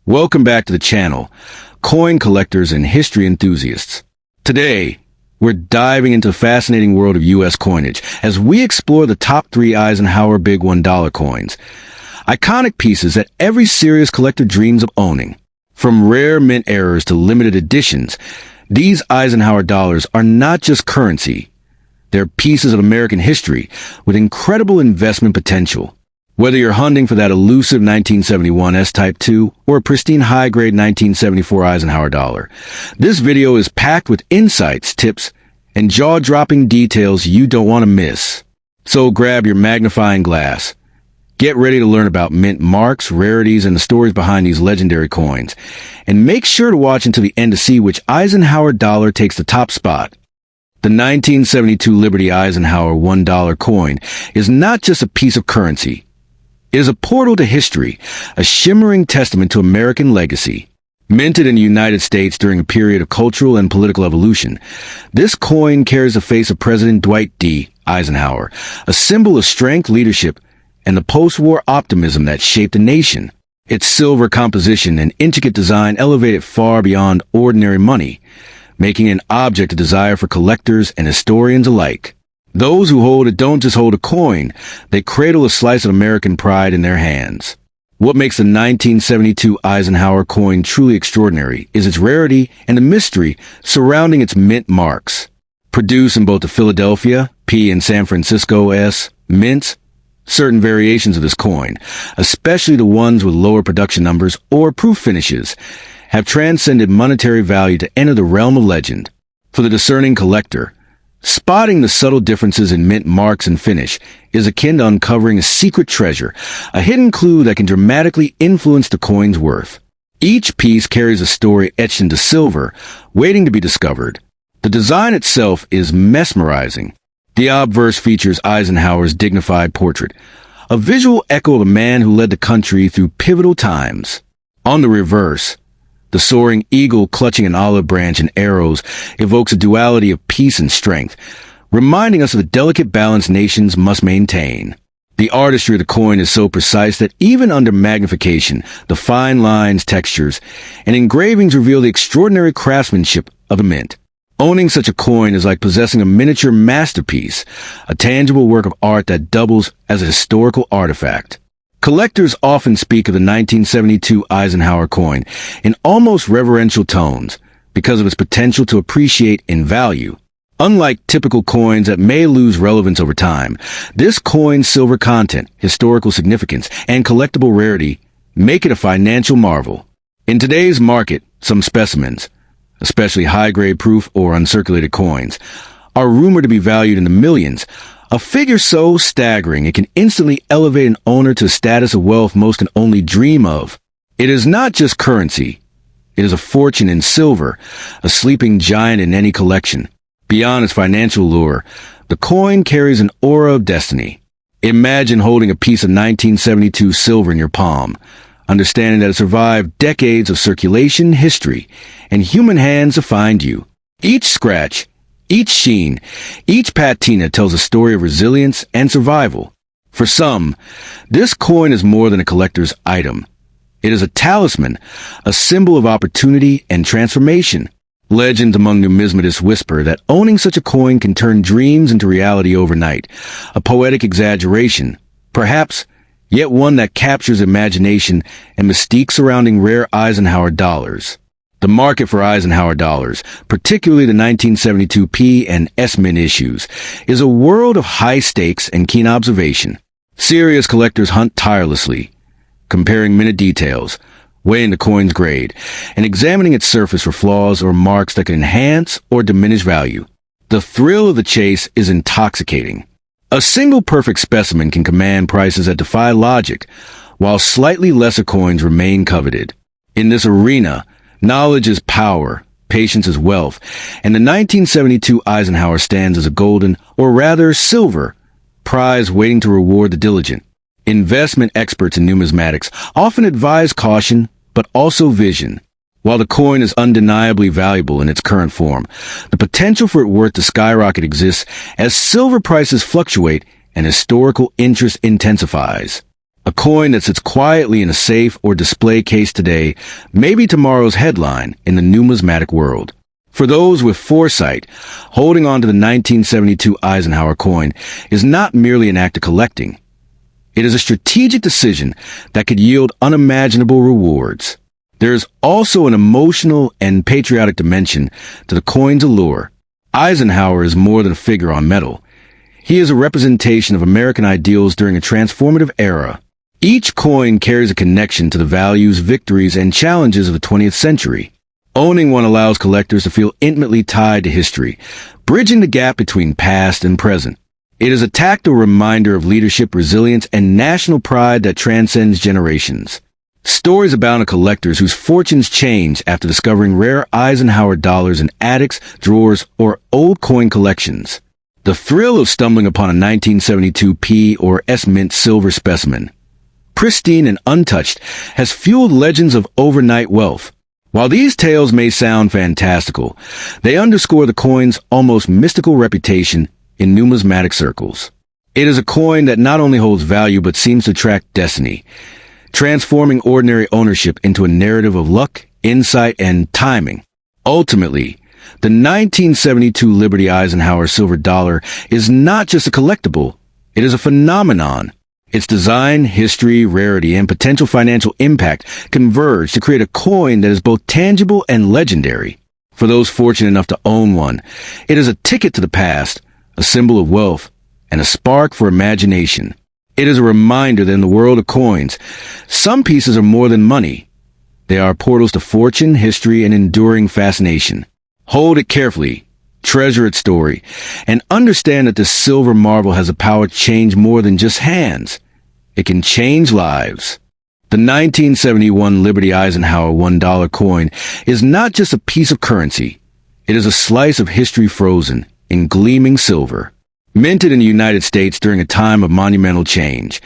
Welcome back to the channel, coin collectors and history enthusiasts. Today, we're diving into the fascinating world of U.S. coinage as we explore the top 3 Eisenhower big $1 coins. Iconic pieces that every serious collector dreams of owning. From rare mint errors to limited editions, these Eisenhower dollars are not just currency. They're pieces of American history with incredible investment potential. Whether you're hunting for that elusive 1971 S-Type 2 or a pristine high-grade 1974 Eisenhower dollar, this video is packed with insights, tips, and jaw-dropping details you don't want to miss. So grab your magnifying glass. Get ready to learn about mint marks, rarities, and the stories behind these legendary coins. And make sure to watch until the end to see which Eisenhower dollar takes the top spot. The 1972 Liberty Eisenhower $1 coin is not just a piece of currency. It is a portal to history, a shimmering testament to American legacy. Minted in the United States during a period of cultural and political evolution, this coin carries the face of President Dwight D. Eisenhower, a symbol of strength, leadership, and the post-war optimism that shaped the nation. Its silver composition and intricate design elevate it far beyond ordinary money, making it an object of desire for collectors and historians alike. Those who hold it don't just hold a coin, they cradle a slice of American pride in their hands. What makes the 1972 Eisenhower coin truly extraordinary is its rarity and the mystery surrounding its mint marks. Produced in both the Philadelphia, P, and San Francisco S mints, certain variations of this coin, especially the ones with lower production numbers or proof finishes, have transcended monetary value to enter the realm of legend. For the discerning collector, spotting the subtle differences in mint marks and finish is akin to uncovering a secret treasure, a hidden clue that can dramatically influence the coin's worth. Each piece carries a story etched into silver, waiting to be discovered. The design itself is mesmerizing. The obverse features Eisenhower's dignified portrait, a visual echo of a man who led the country through pivotal times. On the reverse, the soaring eagle clutching an olive branch and arrows evokes a duality of peace and strength, reminding us of the delicate balance nations must maintain. The artistry of the coin is so precise that even under magnification, the fine lines, textures, and engravings reveal the extraordinary craftsmanship of the mint. Owning such a coin is like possessing a miniature masterpiece, a tangible work of art that doubles as a historical artifact. Collectors often speak of the 1972 Eisenhower coin in almost reverential tones because of its potential to appreciate in value. Unlike typical coins that may lose relevance over time, this coin's silver content, historical significance, and collectible rarity make it a financial marvel. In today's market, some specimens, especially high-grade proof or uncirculated coins, are rumored to be valued in the millions, a figure so staggering it can instantly elevate an owner to a status of wealth most can only dream of. It is not just currency. It is a fortune in silver, a sleeping giant in any collection. Beyond its financial lure, the coin carries an aura of destiny. Imagine holding a piece of 1972 silver in your palm, understanding that it survived decades of circulation, history, and human hands to find you. Each scratch, each sheen, each patina tells a story of resilience and survival. For some, this coin is more than a collector's item. It is a talisman, a symbol of opportunity and transformation. Legends among numismatists whisper that owning such a coin can turn dreams into reality overnight, a poetic exaggeration, perhaps, yet one that captures imagination and mystique surrounding rare Eisenhower dollars. The market for Eisenhower dollars, particularly the 1972 P and S mint issues, is a world of high stakes and keen observation. Serious collectors hunt tirelessly, comparing minute details, weighing the coin's grade, and examining its surface for flaws or marks that can enhance or diminish value. The thrill of the chase is intoxicating. A single perfect specimen can command prices that defy logic, while slightly lesser coins remain coveted. In this arena, knowledge is power, patience is wealth, and the 1972 Eisenhower stands as a golden, or rather silver, prize waiting to reward the diligent. Investment experts in numismatics often advise caution, but also vision. While the coin is undeniably valuable in its current form, the potential for its worth to skyrocket exists as silver prices fluctuate and historical interest intensifies. A coin that sits quietly in a safe or display case today may be tomorrow's headline in the numismatic world. For those with foresight, holding on to the 1972 Eisenhower coin is not merely an act of collecting. It is a strategic decision that could yield unimaginable rewards. There is also an emotional and patriotic dimension to the coin's allure. Eisenhower is more than a figure on metal. He is a representation of American ideals during a transformative era. Each coin carries a connection to the values, victories, and challenges of the 20th century. Owning one allows collectors to feel intimately tied to history, bridging the gap between past and present. It is a tactile reminder of leadership, resilience, and national pride that transcends generations. Stories abound of collectors whose fortunes change after discovering rare Eisenhower dollars in attics, drawers, or old coin collections. The thrill of stumbling upon a 1972 P or S mint silver specimen, pristine and untouched, has fueled legends of overnight wealth. While these tales may sound fantastical, they underscore the coin's almost mystical reputation in numismatic circles. It is a coin that not only holds value but seems to track destiny, transforming ordinary ownership into a narrative of luck, insight, and timing. Ultimately, the 1972 Liberty Eisenhower silver dollar is not just a collectible, it is a phenomenon. Its design, history, rarity, and potential financial impact converge to create a coin that is both tangible and legendary. For those fortunate enough to own one, it is a ticket to the past, a symbol of wealth, and a spark for imagination. It is a reminder that in the world of coins, some pieces are more than money. They are portals to fortune, history, and enduring fascination. Hold it carefully, treasure its story, and understand that this silver marvel has the power to change more than just hands. It can change lives. The 1971 Liberty Eisenhower $1 coin is not just a piece of currency. It is a slice of history frozen in gleaming silver. Minted in the United States during a time of monumental change,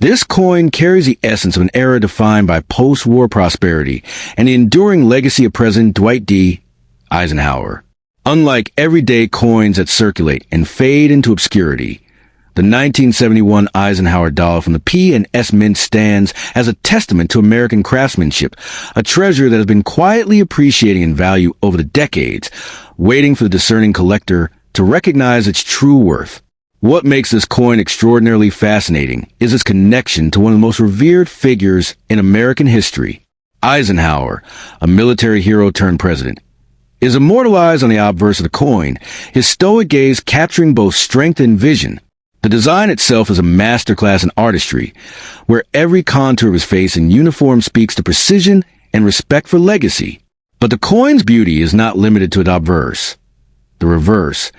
this coin carries the essence of an era defined by post-war prosperity and the enduring legacy of President Dwight D. Eisenhower. Unlike everyday coins that circulate and fade into obscurity, the 1971 Eisenhower dollar from the P and S Mint stands as a testament to American craftsmanship, a treasure that has been quietly appreciating in value over the decades, waiting for the discerning collector to recognize its true worth. What makes this coin extraordinarily fascinating is its connection to one of the most revered figures in American history. Eisenhower, a military hero turned president, is immortalized on the obverse of the coin, his stoic gaze capturing both strength and vision. The design itself is a masterclass in artistry, where every contour of his face and uniform speaks to precision and respect for legacy. But the coin's beauty is not limited to its obverse. The reverse,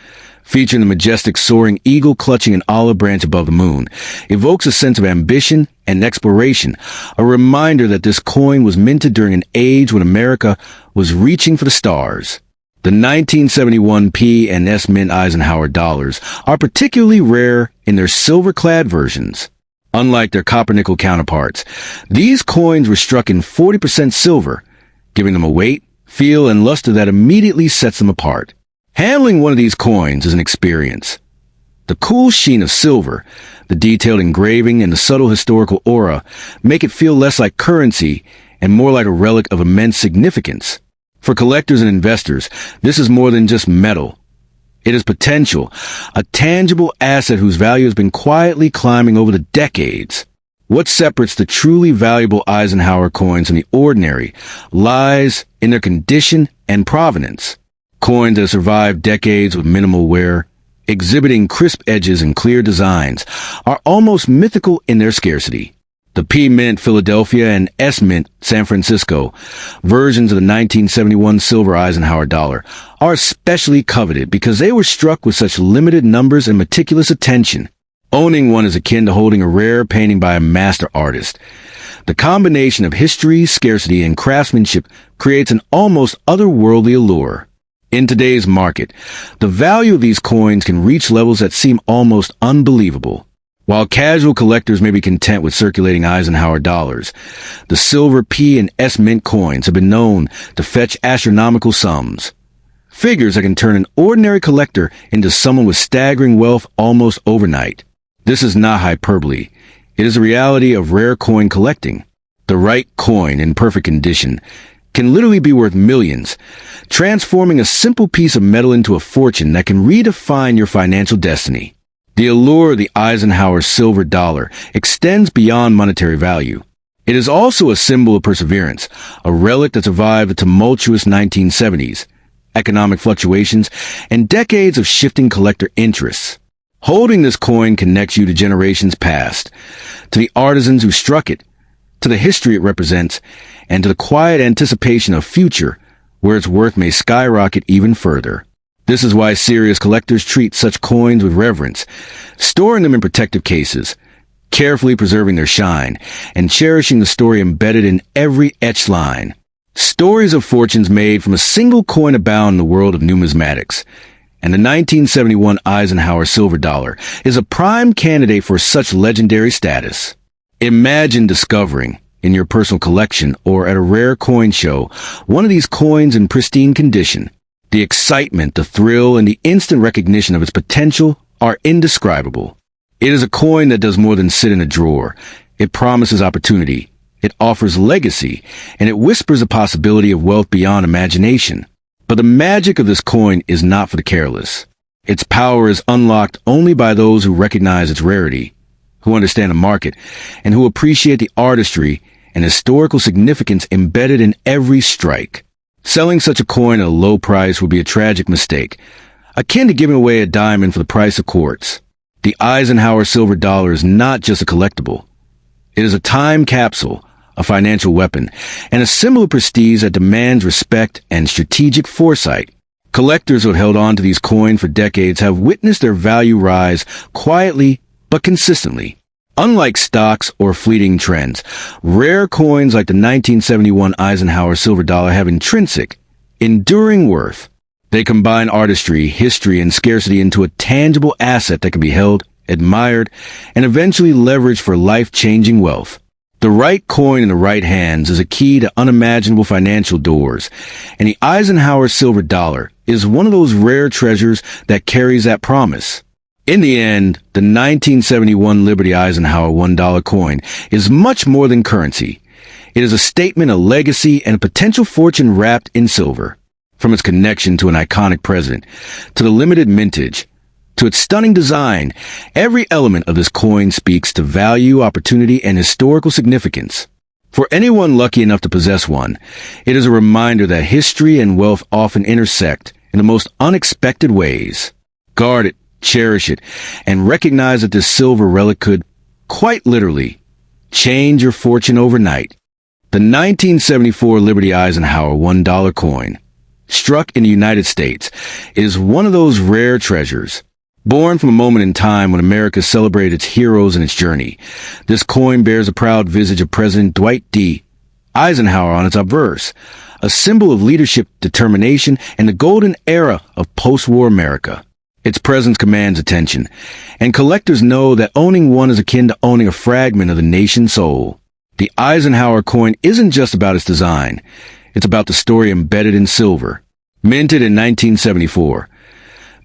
featuring the majestic soaring eagle clutching an olive branch above the moon, evokes a sense of ambition and exploration, a reminder that this coin was minted during an age when America was reaching for the stars. The 1971 P and S Mint Eisenhower dollars are particularly rare in their silver-clad versions. Unlike their copper-nickel counterparts, these coins were struck in 40% silver, giving them a weight, feel, and luster that immediately sets them apart. Handling one of these coins is an experience. The cool sheen of silver, the detailed engraving, and the subtle historical aura make it feel less like currency and more like a relic of immense significance. For collectors and investors, this is more than just metal. It is potential, a tangible asset whose value has been quietly climbing over the decades. What separates the truly valuable Eisenhower coins from the ordinary lies in their condition and provenance. Coins that have survived decades with minimal wear, exhibiting crisp edges and clear designs, are almost mythical in their scarcity. The P Mint Philadelphia and S Mint San Francisco versions of the 1971 silver Eisenhower dollar are especially coveted because they were struck with such limited numbers and meticulous attention. Owning one is akin to holding a rare painting by a master artist. The combination of history, scarcity, and craftsmanship creates an almost otherworldly allure. In today's market, the value of these coins can reach levels that seem almost unbelievable. While casual collectors may be content with circulating Eisenhower dollars, the silver P and S Mint coins have been known to fetch astronomical sums. Figures that can turn an ordinary collector into someone with staggering wealth almost overnight. This is not hyperbole. It is a reality of rare coin collecting. The right coin in perfect condition can literally be worth millions, transforming a simple piece of metal into a fortune that can redefine your financial destiny. The allure of the Eisenhower silver dollar extends beyond monetary value. It is also a symbol of perseverance, a relic that survived the tumultuous 1970s, economic fluctuations, and decades of shifting collector interests. Holding this coin connects you to generations past, to the artisans who struck it, to the history it represents, and to the quiet anticipation of future where its worth may skyrocket even further. This is why serious collectors treat such coins with reverence, storing them in protective cases, carefully preserving their shine, and cherishing the story embedded in every etched line. Stories of fortunes made from a single coin abound in the world of numismatics, and the 1971 Eisenhower silver dollar is a prime candidate for such legendary status. Imagine discovering, in your personal collection or at a rare coin show, one of these coins in pristine condition. The excitement, the thrill, and the instant recognition of its potential are indescribable. It is a coin that does more than sit in a drawer. It promises opportunity, it offers legacy, and it whispers a possibility of wealth beyond imagination. But the magic of this coin is not for the careless. Its power is unlocked only by those who recognize its rarity, who understand the market, and who appreciate the artistry and historical significance embedded in every strike. Selling such a coin at a low price would be a tragic mistake, akin to giving away a diamond for the price of quartz. The Eisenhower silver dollar is not just a collectible. It is a time capsule, a financial weapon, and a symbol of prestige that demands respect and strategic foresight. Collectors who have held on to these coins for decades have witnessed their value rise quietly but consistently. Unlike stocks or fleeting trends, rare coins like the 1971 Eisenhower silver dollar have intrinsic, enduring worth. They combine artistry, history, and scarcity into a tangible asset that can be held, admired, and eventually leveraged for life-changing wealth. The right coin in the right hands is a key to unimaginable financial doors, and the Eisenhower silver dollar is one of those rare treasures that carries that promise. In the end, the 1971 Liberty Eisenhower $1 coin is much more than currency. It is a statement, a legacy, and a potential fortune wrapped in silver. From its connection to an iconic president, to the limited mintage, to its stunning design, every element of this coin speaks to value, opportunity, and historical significance. For anyone lucky enough to possess one, it is a reminder that history and wealth often intersect in the most unexpected ways. Guard it, cherish it, and recognize that this silver relic could, quite literally, change your fortune overnight. The 1974 Liberty Eisenhower $1 coin, struck in the United States, is one of those rare treasures. Born from a moment in time when America celebrated its heroes and its journey, this coin bears a proud visage of President Dwight D. Eisenhower on its obverse, a symbol of leadership, determination, and the golden era of post-war America. Its presence commands attention, and collectors know that owning one is akin to owning a fragment of the nation's soul. The Eisenhower coin isn't just about its design. It's about the story embedded in silver. Minted in 1974,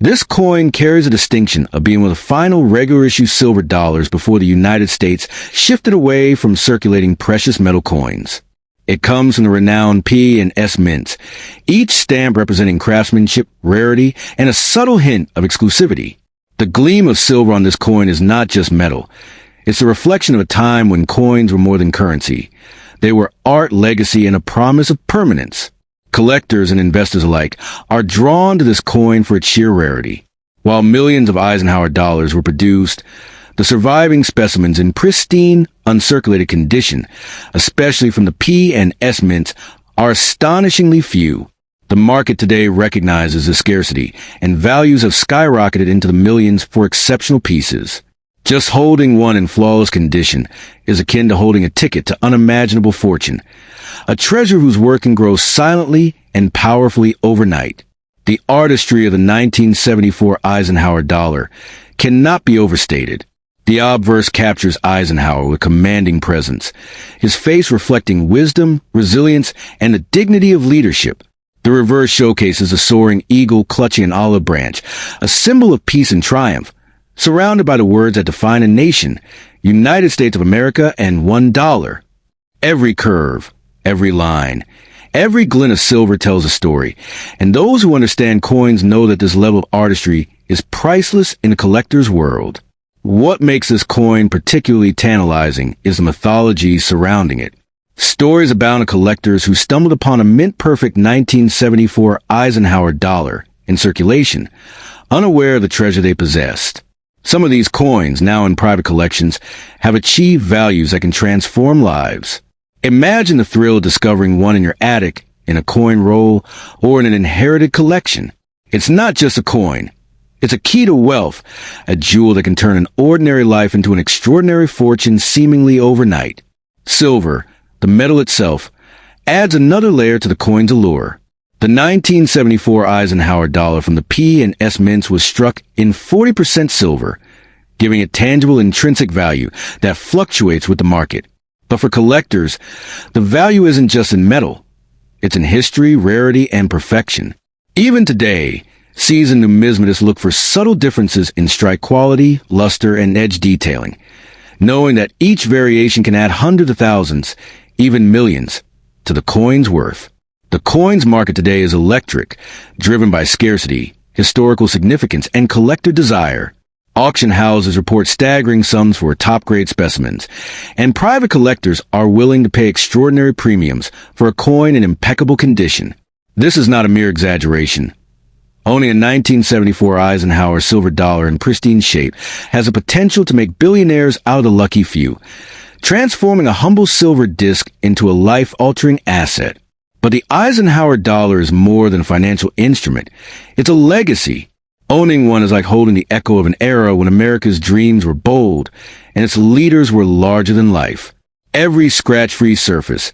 this coin carries the distinction of being one of the final regular-issue silver dollars before the United States shifted away from circulating precious metal coins. It comes from the renowned P and S mints, each stamp representing craftsmanship, rarity, and a subtle hint of exclusivity. The gleam of silver on this coin is not just metal. It's a reflection of a time when coins were more than currency. They were art, legacy, and a promise of permanence. Collectors and investors alike are drawn to this coin for its sheer rarity. While millions of Eisenhower dollars were produced, the surviving specimens in pristine, uncirculated condition, especially from the P and S mints, are astonishingly few. The market today recognizes the scarcity, and values have skyrocketed into the millions for exceptional pieces. Just holding one in flawless condition is akin to holding a ticket to unimaginable fortune, a treasure whose work can grow silently and powerfully overnight. The artistry of the 1974 Eisenhower dollar cannot be overstated. The obverse captures Eisenhower with commanding presence, his face reflecting wisdom, resilience, and the dignity of leadership. The reverse showcases a soaring eagle clutching an olive branch, a symbol of peace and triumph. Surrounded by the words that define a nation, United States of America, and $1. Every curve, every line, every glint of silver tells a story, and those who understand coins know that this level of artistry is priceless in a collector's world. What makes this coin particularly tantalizing is the mythology surrounding it. Stories abound of collectors who stumbled upon a mint-perfect 1974 Eisenhower dollar in circulation, unaware of the treasure they possessed. Some of these coins, now in private collections, have achieved values that can transform lives. Imagine the thrill of discovering one in your attic, in a coin roll, or in an inherited collection. It's not just a coin. It's a key to wealth, a jewel that can turn an ordinary life into an extraordinary fortune seemingly overnight. Silver, the metal itself, adds another layer to the coin's allure. The 1974 Eisenhower dollar from the P and S mints was struck in 40% silver, giving it tangible intrinsic value that fluctuates with the market. But for collectors, the value isn't just in metal. It's in history, rarity, and perfection. Even today, seasoned numismatists look for subtle differences in strike quality, luster, and edge detailing, knowing that each variation can add hundreds of thousands, even millions, to the coin's worth. The coins market today is electric, driven by scarcity, historical significance, and collector desire. Auction houses report staggering sums for top-grade specimens, and private collectors are willing to pay extraordinary premiums for a coin in impeccable condition. This is not a mere exaggeration. Owning a 1974 Eisenhower silver dollar in pristine shape has the potential to make billionaires out of the lucky few, transforming a humble silver disc into a life-altering asset. But the Eisenhower dollar is more than a financial instrument. It's a legacy. Owning one is like holding the echo of an era when America's dreams were bold and its leaders were larger than life. Every scratch-free surface,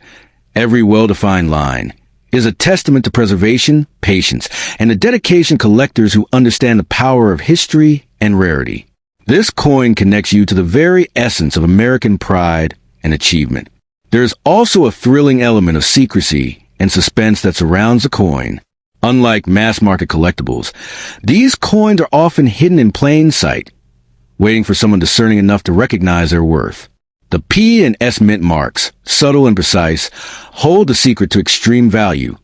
every well-defined line, is a testament to preservation, patience, and the dedication of collectors who understand the power of history and rarity. This coin connects you to the very essence of American pride and achievement. There is also a thrilling element of secrecy and suspense that surrounds the coin. Unlike mass-market collectibles, these coins are often hidden in plain sight, waiting for someone discerning enough to recognize their worth. The P and S mint marks, subtle and precise, hold the secret to extreme value.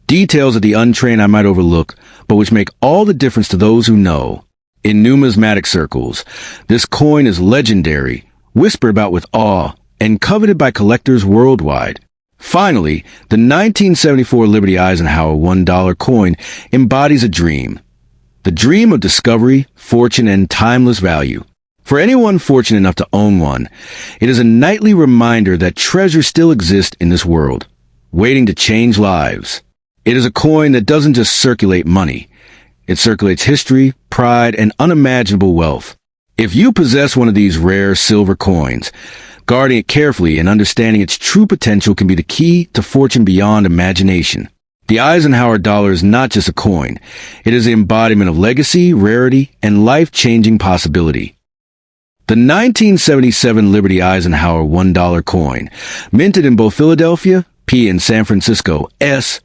Details of the untrained I might overlook, but which make all the difference to those who know. In numismatic circles, this coin is legendary, whispered about with awe, and coveted by collectors worldwide. Finally, the 1974 Liberty Eisenhower $1 coin embodies a dream. The dream of discovery, fortune, and timeless value. For anyone fortunate enough to own one, it is a nightly reminder that treasure still exists in this world, waiting to change lives. It is a coin that doesn't just circulate money. It circulates history, pride, and unimaginable wealth. If you possess one of these rare silver coins, guarding it carefully and understanding its true potential can be the key to fortune beyond imagination. The Eisenhower dollar is not just a coin. It is the embodiment of legacy, rarity, and life-changing possibility. The 1977 Liberty Eisenhower $1 coin, minted in both Philadelphia, P, and San Francisco, S,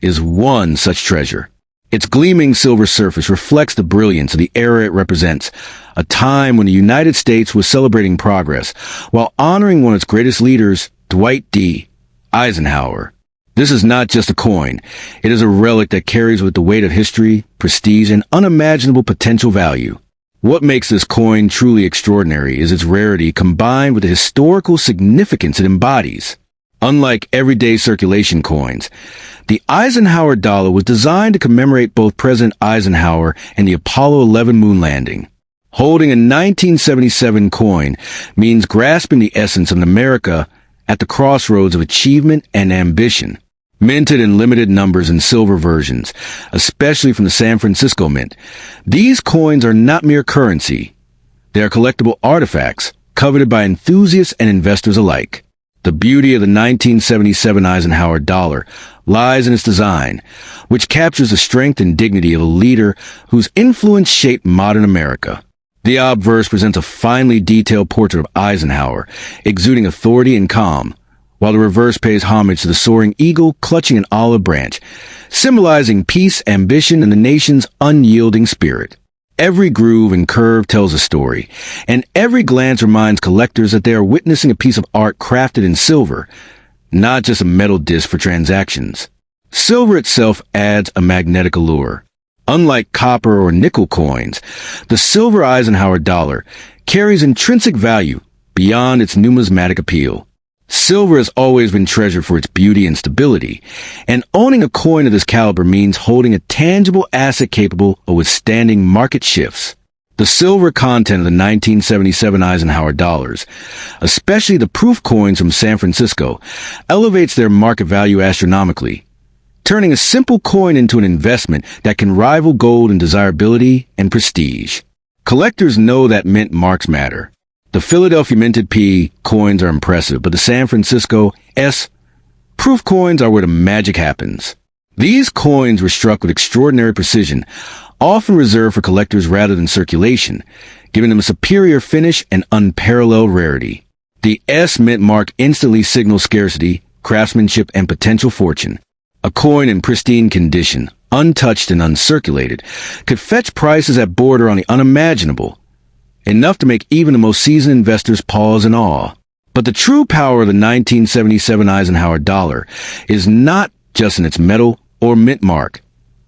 is one such treasure. Its gleaming silver surface reflects the brilliance of the era it represents, a time when the United States was celebrating progress while honoring one of its greatest leaders, Dwight D. Eisenhower. This is not just a coin. It is a relic that carries with the weight of history, prestige, and unimaginable potential value. What makes this coin truly extraordinary is its rarity combined with the historical significance it embodies. Unlike everyday circulation coins, the Eisenhower dollar was designed to commemorate both President Eisenhower and the Apollo 11 moon landing. Holding a 1977 coin means grasping the essence of America at the crossroads of achievement and ambition. Minted in limited numbers and silver versions, especially from the San Francisco Mint, these coins are not mere currency. They are collectible artifacts, coveted by enthusiasts and investors alike. The beauty of the 1977 Eisenhower dollar lies in its design, which captures the strength and dignity of a leader whose influence shaped modern America. The obverse presents a finely detailed portrait of Eisenhower, exuding authority and calm, while the reverse pays homage to the soaring eagle clutching an olive branch, symbolizing peace, ambition, and the nation's unyielding spirit. Every groove and curve tells a story, and every glance reminds collectors that they are witnessing a piece of art crafted in silver, not just a metal disc for transactions. Silver itself adds a magnetic allure. Unlike copper or nickel coins, the silver Eisenhower dollar carries intrinsic value beyond its numismatic appeal. Silver has always been treasured for its beauty and stability, and owning a coin of this caliber means holding a tangible asset capable of withstanding market shifts. The silver content of the 1977 Eisenhower dollars, especially the proof coins from San Francisco, elevates their market value astronomically, turning a simple coin into an investment that can rival gold in desirability and prestige. Collectors know that mint marks matter. The Philadelphia minted P coins are impressive, but the San Francisco S proof coins are where the magic happens. These coins were struck with extraordinary precision, often reserved for collectors rather than circulation, giving them a superior finish and unparalleled rarity. The S mint mark instantly signals scarcity, craftsmanship, and potential fortune. A coin in pristine condition, untouched and uncirculated, could fetch prices that border on the unimaginable, enough to make even the most seasoned investors pause in awe. But the true power of the 1977 Eisenhower dollar is not just in its metal or mint mark.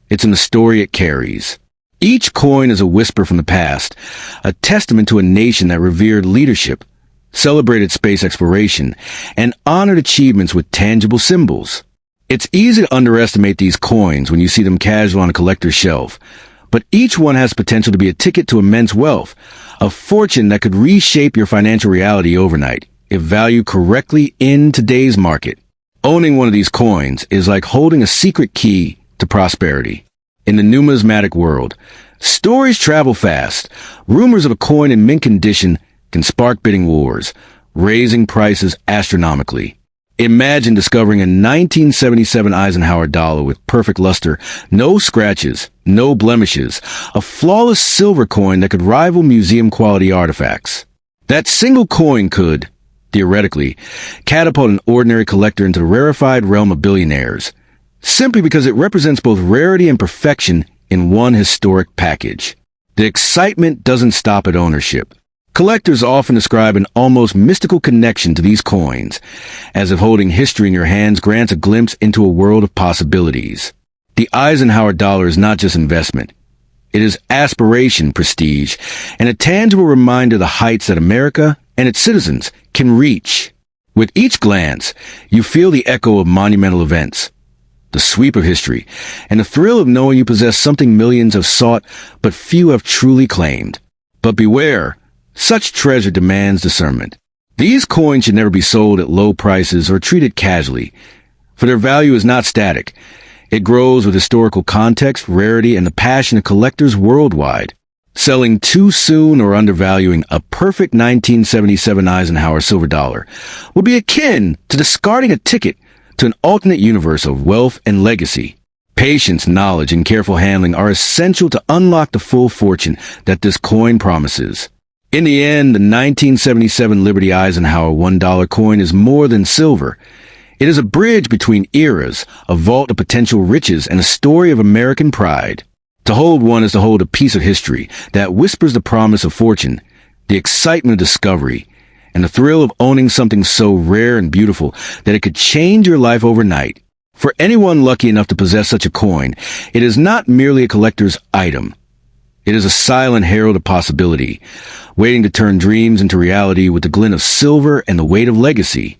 It's in the story it carries. Each coin is a whisper from the past, a testament to a nation that revered leadership, celebrated space exploration, and honored achievements with tangible symbols. It's easy to underestimate these coins when you see them casual on a collector's shelf, but each one has potential to be a ticket to immense wealth, a fortune that could reshape your financial reality overnight, if valued correctly in today's market. Owning one of these coins is like holding a secret key to prosperity. In the numismatic world, stories travel fast. Rumors of a coin in mint condition can spark bidding wars, raising prices astronomically. Imagine discovering a 1977 Eisenhower dollar with perfect luster, no scratches, no blemishes, a flawless silver coin that could rival museum-quality artifacts. That single coin could, theoretically, catapult an ordinary collector into the rarefied realm of billionaires, simply because it represents both rarity and perfection in one historic package. The excitement doesn't stop at ownership. Collectors often describe an almost mystical connection to these coins, as if holding history in your hands grants a glimpse into a world of possibilities. The Eisenhower dollar is not just investment. It is aspiration, prestige, and a tangible reminder of the heights that America and its citizens can reach. With each glance, you feel the echo of monumental events, the sweep of history, and the thrill of knowing you possess something millions have sought but few have truly claimed. But beware, such treasure demands discernment. These coins should never be sold at low prices or treated casually, for their value is not static. It grows with historical context, rarity, and the passion of collectors worldwide. Selling too soon or undervaluing a perfect 1977 Eisenhower silver dollar would be akin to discarding a ticket to an alternate universe of wealth and legacy. Patience, knowledge, and careful handling are essential to unlock the full fortune that this coin promises. In the end, the 1977 Liberty Eisenhower $1 coin is more than silver. It is a bridge between eras, a vault of potential riches, and a story of American pride. To hold one is to hold a piece of history that whispers the promise of fortune, the excitement of discovery, and the thrill of owning something so rare and beautiful that it could change your life overnight. For anyone lucky enough to possess such a coin, it is not merely a collector's item. It is a silent herald of possibility, waiting to turn dreams into reality with the glint of silver and the weight of legacy.